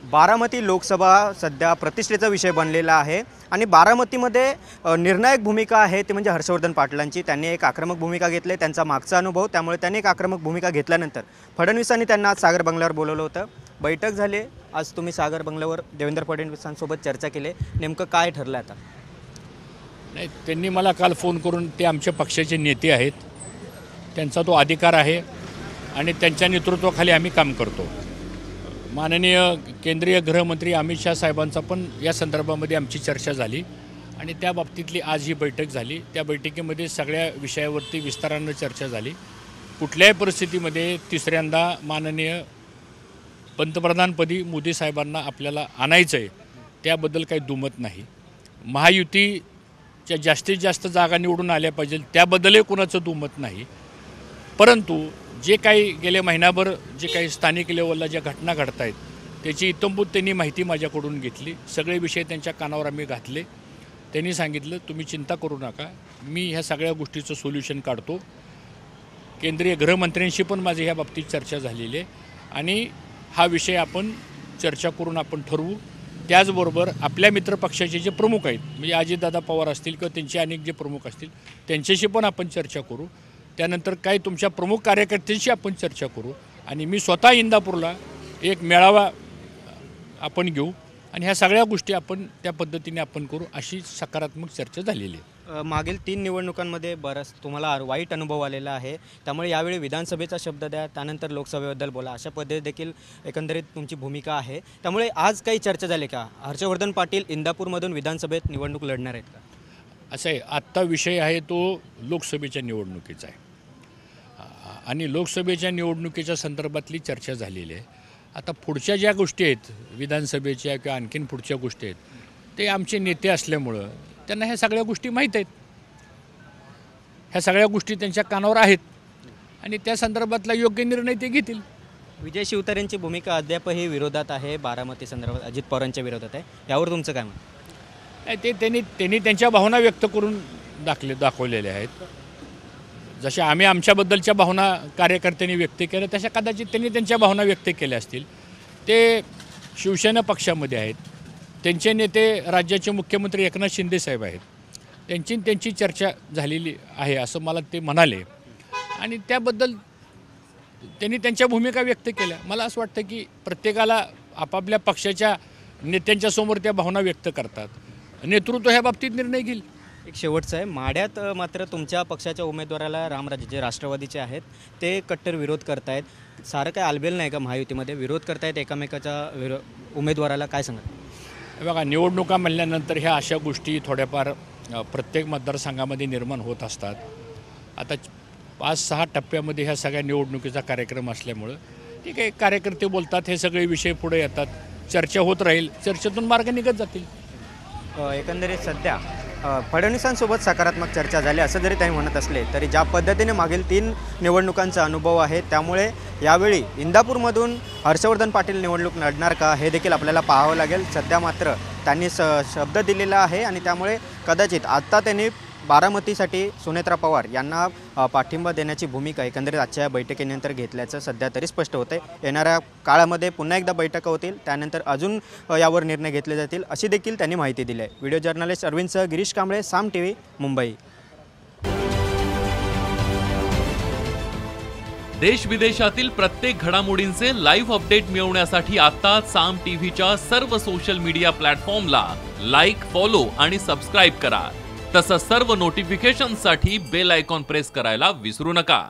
बारामती लोकसभा सध्या प्रतिष्ठेचा विषय बनलेला आहे आणि बारामतीमध्ये निर्णायक भूमिका आहे ती म्हणजे हर्षवर्धन पाटलांची। त्यांनी एक आक्रमक भूमिका घेतली, त्यांचा मागचा अनुभव, त्यामुळे त्यांनी एक आक्रमक भूमिका घेतल्यानंतर फडणवीसांनी त्यांना आज सागर बंगल्यावर बोलवलं होतं। बैठक झाली। आज तुम्ही सागर बंगल्यावर देवेंद्र फडणवीसांसोबत चर्चा केली, नेमकं काय ठरलं आता? नाही, त्यांनी मला काल फोन करून, ते आमच्या पक्षाचे नेते आहेत, त्यांचा तो अधिकार आहे आणि त्यांच्या नेतृत्वाखाली आम्ही काम करतो। माननीय केंद्रीय गृहमंत्री अमित शाह साहेबांचा पण या संदर्भामध्ये आमची चर्चा झाली आणि त्या बाबतीतली आज ही बैठक झाली। त्या बैठकीमध्ये सगळ्या विषयावरती विस्तारानं चर्चा झाली। कुठल्याही परिस्थितीमध्ये तिसऱ्यांदा माननीय पंतप्रधानपदी मोदी साहेबांना आपल्याला आणायचं आहे, त्याबद्दल काही दुमत नाही। महायुतीच्या जास्तीत जास्त जागा निवडून आल्या पाहिजे त्याबद्दलही कोणाचं दुमत नाही। परंतु जे काही गेले महिनाभर जे काही स्थानिक लेवलला ज्या घटना घडत आहेत त्याची इत्थंभूत त्यांनी माहिती माझ्याकडून घेतली। सगळे विषय त्यांच्या कानावर आम्ही घातले। त्यांनी सांगितलं तुम्ही चिंता करू नका, मी ह्या सगळ्या गोष्टीचं सोल्युशन काढतो। केंद्रीय गृहमंत्र्यांशी पण माझी ह्या बाबतीत चर्चा झालेली आहे आणि हा विषय आपण चर्चा करून आपण ठरवू। त्याचबरोबर आपल्या मित्रपक्षाचे जे प्रमुख आहेत म्हणजे अजितदादा पवार असतील किंवा त्यांचे अनेक जे प्रमुख असतील त्यांच्याशी पण आपण चर्चा करू। त्यानंतर काही तुमच्या प्रमुख कार्यकर्त्यांशी आपण चर्चा करू आणि मी स्वतः इंदापूरला एक मेळावा आपण घेऊ आणि ह्या सगळ्या गोष्टी आपण त्या पद्धतीने आपण करू, अशी सकारात्मक चर्चा झालेली आहे। मागील 3 निवडणुकांमध्ये बराच तुम्हाला वाईट अनुभव आलेला आहे, त्यामुळे यावेळी विधानसभेचा शब्द द्या, त्यानंतर लोकसभेबद्दल बोला, अशा पद्धती देखील एकंदरीत तुमची भूमिका आहे। त्यामुळे आज काही चर्चा झाली का? हर्षवर्धन पाटील इंदापूरमधून विधानसभेत निवडणूक लढणार आहेत का? असं आहे, आत्ता विषय आहे तो लोकसभेच्या निवडणुकीचा आहे आणि लोकसभेच्या निवडणुकीच्या संदर्भातली चर्चा झालेली आहे। आता पुढच्या ज्या गोष्टी आहेत विधानसभेच्या किंवा आणखीन पुढच्या गोष्टी आहेत ते आमचे नेते असल्यामुळं त्यांना ह्या सगळ्या गोष्टी माहीत आहेत, ह्या सगळ्या गोष्टी त्यांच्या कानावर आहेत आणि त्या संदर्भातला योग्य निर्णय ते घेतील। विजय शिवतारेंची भूमिका अद्यापही विरोधात आहे, बारामती संदर्भात अजित पवारांच्या विरोधात आहे, यावर तुमचं काय म्हणणं? ते त्यांनी त्यांच्या भावना व्यक्त करून दाखवलेल्या आहेत। जशा आम्ही आमच्याबद्दलच्या भावना कार्यकर्त्यांनी व्यक्त केल्या तशा कदाचित त्यांनी त्यांच्या भावना व्यक्त केल्या असतील। ते शिवसेना पक्षामध्ये आहेत, त्यांचे नेते राज्याचे मुख्यमंत्री एकनाथ शिंदे साहेब आहेत, त्यांची चर्चा झालेली आहे असं मला ते म्हणाले आणि त्याबद्दल त्यांनी त्यांच्या भूमिका व्यक्त केल्या। मला असं वाटतं की प्रत्येकाला आपापल्या पक्षाच्या नेत्यांच्या समोर त्या भावना व्यक्त करतात, नेतृत्व ह्या बाबतीत निर्णय घेईल। एक शेवटचं आहे, माढ्यात मात्र तुमच्या पक्षाच्या उमेदवाराला रामराजे जे राष्ट्रवादीचे आहेत ते कट्टर विरोध करतायत, सारं काय आलबेल नाही का? महायुतीमध्ये विरोध करतायत एकमेकाच्या उमेदवाराला, काय सांगा? बघा, निवडणुका म्हणल्यानंतर ह्या अशा गोष्टी थोड्याफार प्रत्येक मतदारसंघामध्ये निर्माण होत असतात। आता 5-6 टप्प्यामध्ये ह्या सगळ्या निवडणुकीचा कार्यक्रम असल्यामुळं ठीक आहे, कार्यकर्ते बोलतात, हे सगळे विषय पुढे येतात, चर्चा होत राहील, चर्चेतून मार्ग निघत जातील। एकंदरीत सध्या फडणवीसांसोबत सकारात्मक चर्चा झाली असं जरी त्यांनी म्हणत असले तरी ज्या पद्धतीने मागील 3 निवडणुकांचा अनुभव आहे त्यामुळे यावेळी इंदापूरमधून हर्षवर्धन पाटील निवडणूक लढणार का हे देखील आपल्याला पाहावं लागेल। सध्या मात्र त्यांनी शब्द दिलेला आहे आणि त्यामुळे कदाचित आत्ता त्यांनी बारामतीसाठी सुनेत्रा पवार यांना पाठिंबा देण्याची भूमिका एकंदरीत आजच्या या बैठकीनंतर घेतल्याचं सध्या तरी स्पष्ट होतं आहे। येणाऱ्या काळामध्ये पुन्हा एकदा बैठका होतील, त्यानंतर अजून यावर निर्णय घेतले जातील अशी देखील त्यांनी माहिती दिली आहे। व्हिडिओ जर्नलिस्ट अरविंदसह गिरीश कांबळे, साम टीव्ही, मुंबई। देश विदेशातील प्रत्येक घडामोडींचे लाईव्ह अपडेट मिळवण्यासाठी आता साम टीव्हीच्या सर्व सोशल मीडिया प्लॅटफॉर्मला लाईक, फॉलो आणि सबस्क्राईब करा। तसंच सर्व नोटिफिकेशनसाठी बेल आयकॉन प्रेस करायला विसरू नका।